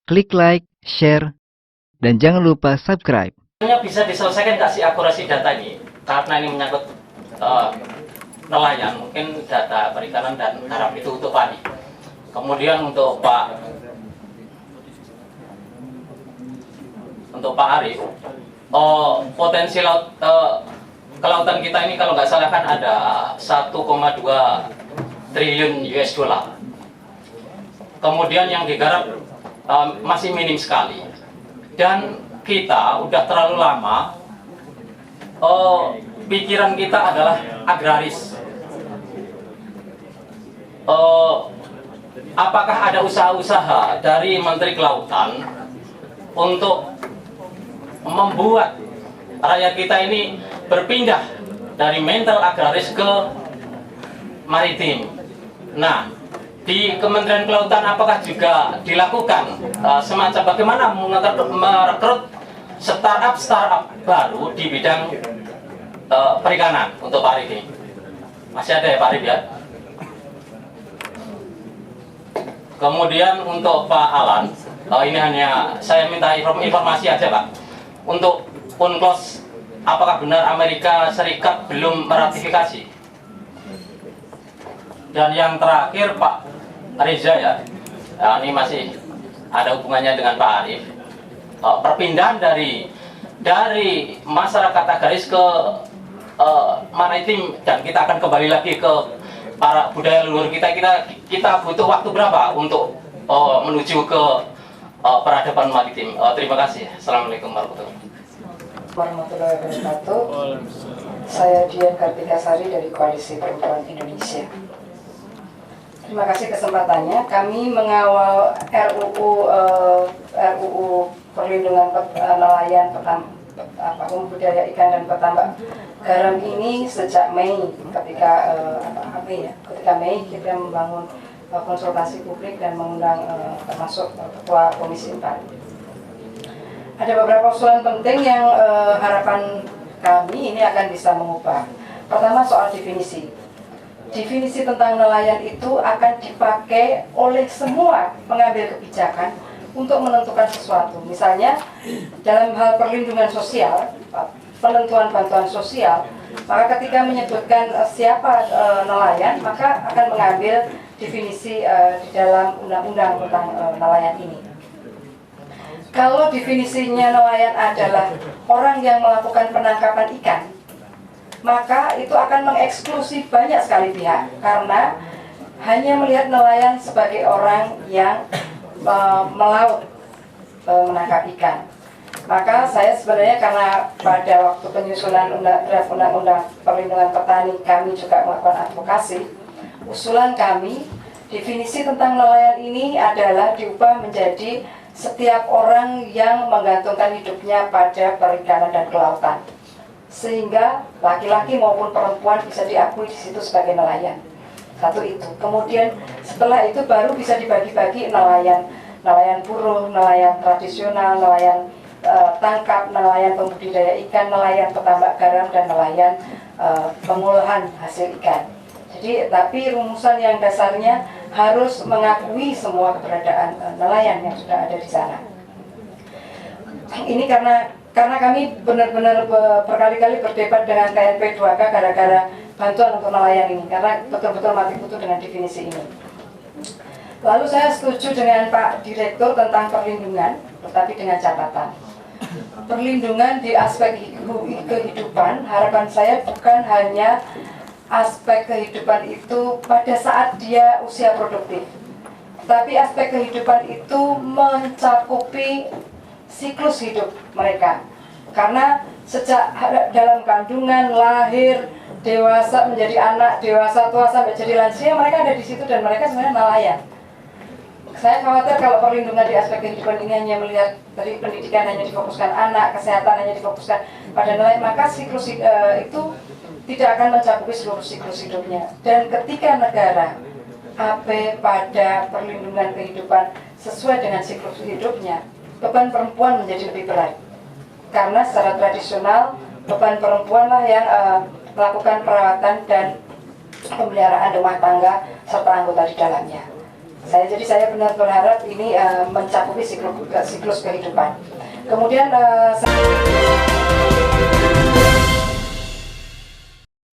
klik like, share, dan jangan lupa subscribe. Bisa diselesaikan nggak sih akurasi data ini? Karena ini menyangkut nelayan, mungkin data perikanan dan garam itu untuk padi. Kemudian untuk Pak Arif, potensi laut kelautan kita ini kalau nggak salah kan ada 1,2 triliun US dollar. Kemudian yang digarap masih minim sekali. Dan kita udah terlalu lama pikiran kita adalah agraris. Apakah ada usaha-usaha dari Menteri Kelautan untuk membuat rakyat kita ini berpindah dari mental agraris ke maritim? Nah, di Kementerian Kelautan apakah juga dilakukan semacam bagaimana merekrut startup baru di bidang perikanan untuk Pak Arif ini? Masih ada ya Pak Arif ya? Kemudian untuk Pak Alan, ini hanya saya minta informasi aja Pak. Untuk UNCLOS, apakah benar Amerika Serikat belum meratifikasi? Dan yang terakhir Pak Reza ya, ini masih ada hubungannya dengan Pak Arif. Perpindahan dari masyarakat agraris ke maritim, dan kita akan kembali lagi ke para budaya leluhur kita butuh waktu berapa untuk menuju ke peradaban maritim? Terima kasih. Assalamualaikum warahmatullahi wabarakatuh. Saya Dian Kartikasari dari Koalisi Perempuan Indonesia. Terima kasih kesempatannya. Kami mengawal RUU perlindungan nelayan, budidaya ikan dan petambak garam ini sejak Mei, ketika Mei kita membangun konsultasi publik dan mengundang termasuk Ketua Komisi 4. Ada beberapa usulan penting yang harapan kami ini akan bisa mengubah. Pertama, soal definisi. Definisi tentang nelayan itu akan dipakai oleh semua pengambil kebijakan untuk menentukan sesuatu. Misalnya dalam hal perlindungan sosial, penentuan bantuan sosial, maka ketika menyebutkan siapa nelayan, maka akan mengambil definisi di dalam undang-undang tentang nelayan ini. Kalau definisinya nelayan adalah orang yang melakukan penangkapan ikan, maka itu akan mengeksklusi banyak sekali pihak, karena hanya melihat nelayan sebagai orang yang melaut, menangkap ikan. Maka saya sebenarnya, karena pada waktu penyusunan draft undang-undang perlindungan petani kami juga melakukan advokasi, usulan kami definisi tentang nelayan ini adalah diubah menjadi setiap orang yang menggantungkan hidupnya pada perikanan dan kelautan, sehingga laki-laki maupun perempuan bisa diakui di situ sebagai nelayan. Satu itu. Kemudian setelah itu baru bisa dibagi-bagi nelayan burung, nelayan tradisional, nelayan tangkap, nelayan pembudidaya ikan, nelayan petambak garam, dan nelayan pengolahan hasil ikan. Jadi, tapi rumusan yang dasarnya harus mengakui semua keberadaan nelayan yang sudah ada di sana. Ini karena kami benar-benar berkali-kali berdebat dengan KNP 2K gara-gara bantuan untuk nelayan ini, karena betul-betul mati kutu dengan definisi ini. Lalu saya setuju dengan Pak Direktur tentang perlindungan, tetapi dengan catatan. Perlindungan di aspek kehidupan, harapan saya bukan hanya aspek kehidupan itu pada saat dia usia produktif, tapi aspek kehidupan itu mencakupi siklus hidup mereka. Karena sejak dalam kandungan, lahir, dewasa, menjadi anak, dewasa, tua, sampai jadi lansia, mereka ada di situ dan mereka sebenarnya nelayan. Saya khawatir kalau perlindungan di aspek kehidupan ini hanya melihat dari pendidikan, hanya difokuskan anak, kesehatan hanya difokuskan pada nelayan, maka siklus itu tidak akan mencakupi seluruh siklus hidupnya. Dan ketika negara pada perlindungan kehidupan sesuai dengan siklus hidupnya, beban perempuan menjadi lebih berat. Karena secara tradisional beban perempuanlah yang melakukan perawatan dan pemeliharaan rumah tangga serta anggota di dalamnya. Jadi saya benar berharap ini mencakupi siklus kehidupan. Kemudian